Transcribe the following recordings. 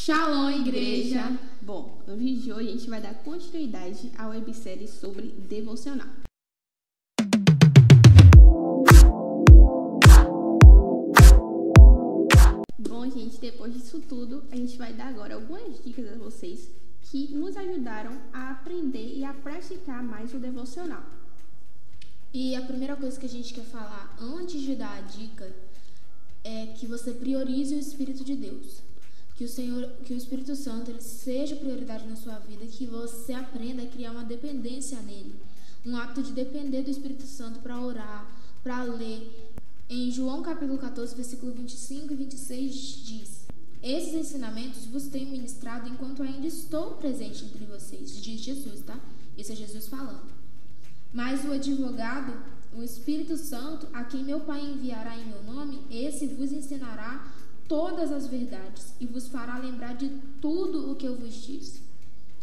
Shalom, igreja! Bom, no vídeo de hoje a gente vai dar continuidade à websérie sobre devocional. Bom, gente, depois disso tudo, a gente vai dar agora algumas dicas a vocês que nos ajudaram a aprender e a praticar mais o devocional. E a primeira coisa que a gente quer falar antes de dar a dica é que você priorize o Espírito de Deus. Que o Espírito Santo ele seja prioridade na sua vida, que você aprenda a criar uma dependência nele, um hábito de depender do Espírito Santo para orar, para ler. Em João capítulo 14, versículo 25 e 26 diz: esses ensinamentos vos tenho ministrado enquanto ainda estou presente entre vocês, diz Jesus, tá? Isso é Jesus falando. Mas o advogado, o Espírito Santo, a quem meu Pai enviará em meu nome, esse vos ensinará todas as verdades e vos fará lembrar de tudo o que eu vos disse.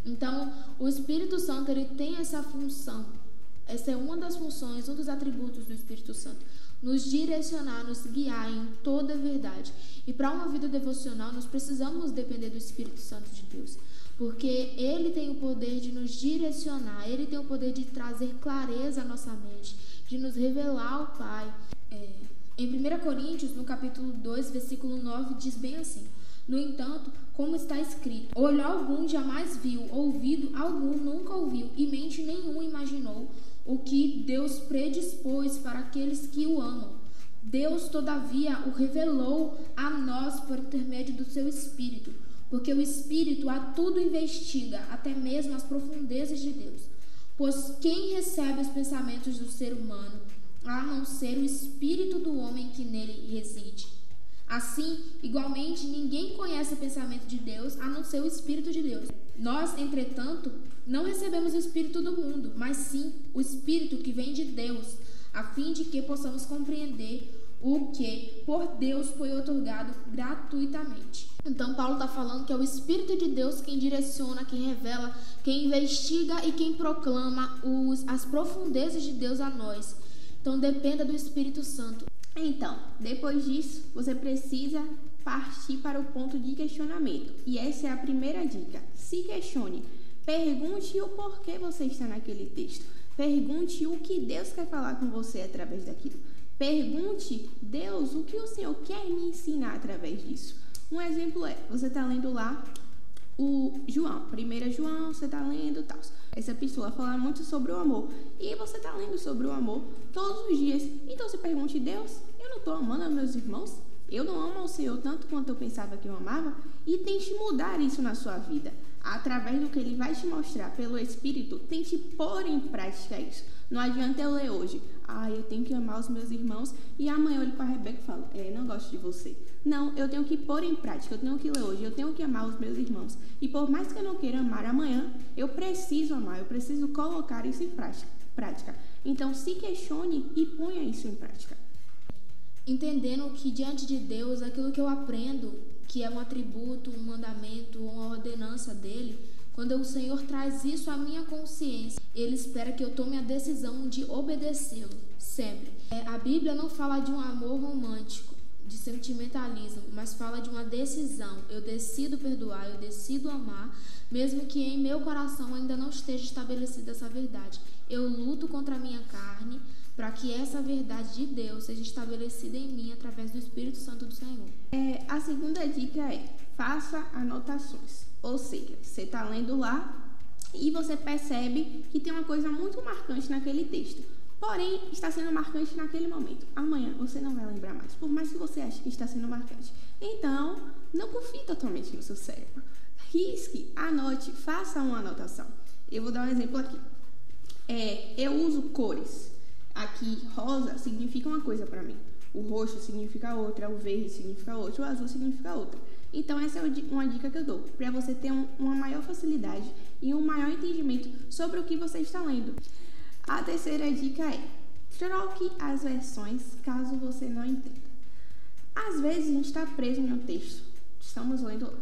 Então, o Espírito Santo ele tem essa função. Essa é uma das funções, um dos atributos do Espírito Santo, nos direcionar, nos guiar em toda a verdade. E para uma vida devocional, nós precisamos depender do Espírito Santo de Deus, porque ele tem o poder de nos direcionar, ele tem o poder de trazer clareza à nossa mente, de nos revelar o Pai. Em 1 Coríntios, no capítulo 2, versículo 9, diz bem assim: no entanto, como está escrito, olho algum jamais viu, ouvido algum nunca ouviu, e mente nenhum imaginou o que Deus predispôs para aqueles que o amam. Deus, todavia, o revelou a nós por intermédio do seu Espírito, porque o Espírito a tudo investiga, até mesmo as profundezas de Deus. Pois quem recebe os pensamentos do ser humano, a não ser o espírito do homem que nele reside? Assim, igualmente, ninguém conhece o pensamento de Deus, a não ser o Espírito de Deus. Nós, entretanto, não recebemos o Espírito do mundo, mas sim o Espírito que vem de Deus, a fim de que possamos compreender o que por Deus foi otorgado gratuitamente. Então, Paulo está falando que é o Espírito de Deus quem direciona, quem revela, quem investiga e quem proclama as profundezas de Deus a nós. Então, dependa do Espírito Santo. Então, depois disso, você precisa partir para o ponto de questionamento. E essa é a primeira dica. Se questione. Pergunte o porquê você está naquele texto. Pergunte o que Deus quer falar com você através daquilo. Pergunte, Deus, o que o Senhor quer me ensinar através disso. Um exemplo é, você está lendo lá o João, 1 João, você está lendo e tal. Essa pessoa fala muito sobre o amor. E você está lendo sobre o amor todos os dias. Então você pergunte, Deus, eu não estou amando os meus irmãos? Eu não amo ao Senhor tanto quanto eu pensava que eu amava? E tente mudar isso na sua vida. Através do que Ele vai te mostrar pelo Espírito, tente pôr em prática isso. Não adianta eu ler hoje, eu tenho que amar os meus irmãos, e amanhã eu olho para a Rebeca e falo, não gosto de você. Não, eu tenho que pôr em prática, eu tenho que ler hoje, eu tenho que amar os meus irmãos. E por mais que eu não queira amar amanhã, eu preciso amar, eu preciso colocar isso em prática. Então se questione e ponha isso em prática. Entendendo que diante de Deus, aquilo que eu aprendo, que é um atributo, um mandamento, uma ordenança dele, quando o Senhor traz isso à minha consciência, Ele espera que eu tome a decisão de obedecê-lo, sempre. A Bíblia não fala de um amor romântico, de sentimentalismo, mas fala de uma decisão. Eu decido perdoar, eu decido amar, mesmo que em meu coração ainda não esteja estabelecida essa verdade. Eu luto contra a minha carne para que essa verdade de Deus seja estabelecida em mim através do Espírito Santo do Senhor. A segunda dica é, faça anotações. Ou seja, você está lendo lá e você percebe que tem uma coisa muito marcante naquele texto. Porém, está sendo marcante naquele momento. Amanhã você não vai lembrar mais, por mais que você ache que está sendo marcante. Então, não confie totalmente no seu cérebro. Risque, anote, faça uma anotação. Eu vou dar um exemplo aqui. Eu uso cores. Aqui, rosa significa uma coisa para mim. O roxo significa outra, o verde significa outra, o azul significa outra. Então, essa é uma dica que eu dou, para você ter uma maior facilidade e um maior entendimento sobre o que você está lendo. A terceira dica é, troque as versões caso você não entenda. Às vezes, a gente está preso em um texto, estamos lendo lá.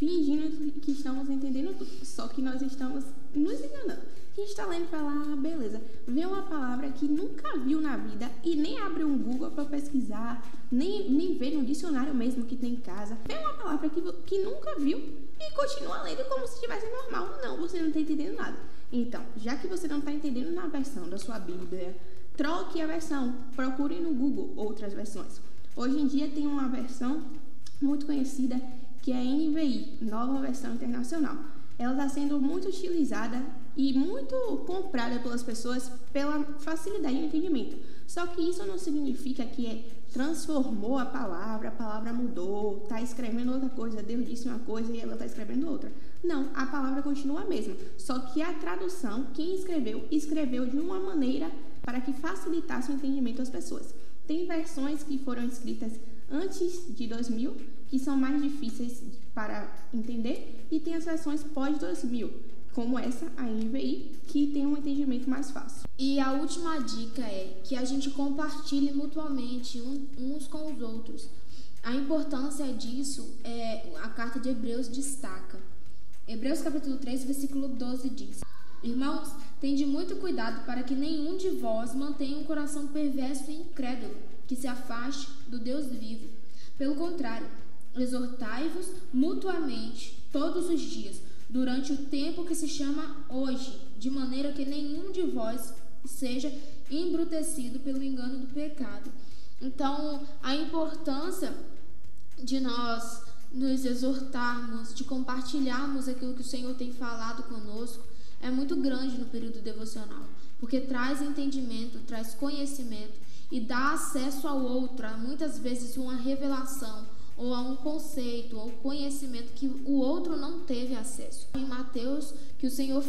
fingindo que estamos entendendo tudo, só que nós estamos nos enganando. A gente está lendo e fala, beleza, vê uma palavra que nunca viu na vida e nem abre um Google para pesquisar, nem vê no dicionário mesmo que tem em casa. Vê uma palavra que nunca viu e continua lendo como se estivesse normal. Não, você não está entendendo nada. Então, já que você não está entendendo na versão da sua Bíblia, troque a versão, procure no Google outras versões. Hoje em dia tem uma versão muito conhecida que é a NVI, Nova Versão Internacional. Ela está sendo muito utilizada e muito comprada pelas pessoas pela facilidade de entendimento. Só que isso não significa que transformou a palavra mudou, está escrevendo outra coisa, Deus disse uma coisa e ela está escrevendo outra. Não, a palavra continua a mesma, só que a tradução, quem escreveu de uma maneira para que facilitasse o entendimento das pessoas. Tem versões que foram escritas antes de 2000, que são mais difíceis para entender, e tem as versões pós-2000, como essa, a NVI, que tem um entendimento mais fácil. E a última dica é que a gente compartilhe mutuamente uns com os outros. A importância disso, a carta de Hebreus destaca. Hebreus capítulo 3, versículo 12 diz: Irmãos, tende muito cuidado para que nenhum de vós mantenha um coração perverso e incrédulo, que se afaste do Deus vivo. Pelo contrário, exortai-vos mutuamente todos os dias, durante o tempo que se chama hoje, de maneira que nenhum de vós seja embrutecido pelo engano do pecado. Então, a importância de nós nos exortarmos, de compartilharmos aquilo que o Senhor tem falado conosco, é muito grande no período devocional, porque traz entendimento, traz conhecimento e dá acesso ao outro, a muitas vezes uma revelação, ou a um conceito, ou conhecimento que o outro não teve acesso. Em Mateus, que o Senhor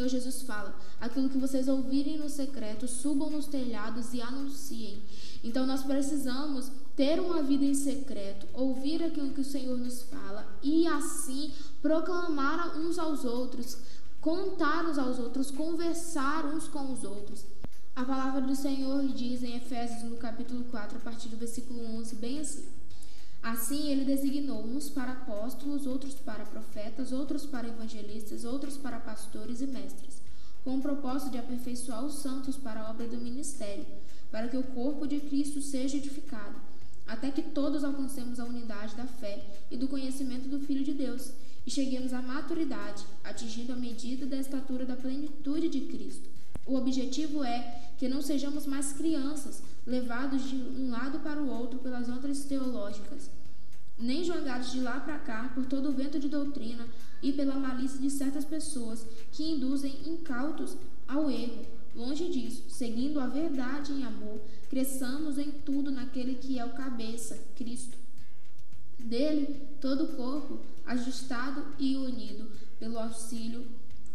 Jesus fala, aquilo que vocês ouvirem no secreto, subam nos telhados e anunciem. Então nós precisamos ter uma vida em secreto, ouvir aquilo que o Senhor nos fala e assim proclamar uns aos outros, contar uns aos outros, conversar uns com os outros. A palavra do Senhor diz em Efésios, no capítulo 4, a partir do versículo 11, bem assim: Assim ele designou uns para apóstolos, outros para profetas, outros para evangelistas, outros para pastores e mestres, com o propósito de aperfeiçoar os santos para a obra do ministério, para que o corpo de Cristo seja edificado, até que todos alcancemos a unidade da fé e do conhecimento do Filho de Deus, e cheguemos à maturidade, atingindo a medida da estatura da plenitude de Cristo. O objetivo é que não sejamos mais crianças, levados de um lado para o outro pelas ondas teológicas, nem jogados de lá para cá por todo o vento de doutrina e pela malícia de certas pessoas que induzem incautos ao erro. Longe disso, seguindo a verdade em amor, cresçamos em tudo naquele que é o cabeça, Cristo. Dele, todo o corpo, ajustado e unido pelo auxílio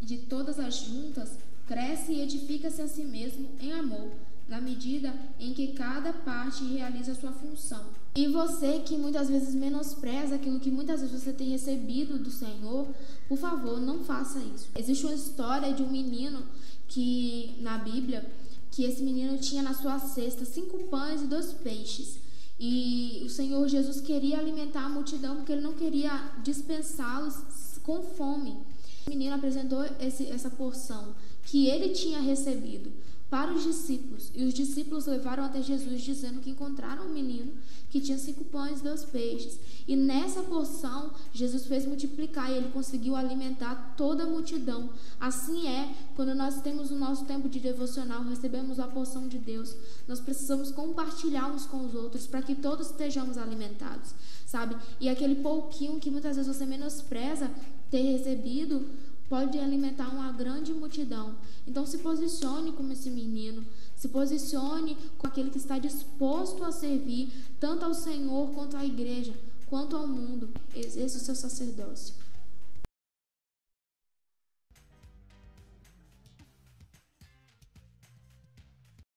de todas as juntas, cresce e edifica-se a si mesmo em amor, na medida em que cada parte realiza a sua função. E você que muitas vezes menospreza aquilo que muitas vezes você tem recebido do Senhor, por favor, não faça isso. Existe uma história de um menino que, na Bíblia, que esse menino tinha na sua cesta 5 pães e 2 peixes. E o Senhor Jesus queria alimentar a multidão porque ele não queria dispensá-los com fome. O menino apresentou essa porção que ele tinha recebido para os discípulos, e os discípulos levaram até Jesus dizendo que encontraram um menino que tinha 5 pães e 2 peixes, e nessa porção Jesus fez multiplicar e ele conseguiu alimentar toda a multidão. Assim quando nós temos o nosso tempo de devocional, recebemos a porção de Deus, nós precisamos compartilhar uns com os outros para que todos estejamos alimentados, sabe? E aquele pouquinho que muitas vezes você menospreza ter recebido pode alimentar uma grande multidão. Então se posicione como esse menino, se posicione com aquele que está disposto a servir tanto ao Senhor quanto à igreja, quanto ao mundo. Exerça o seu sacerdócio.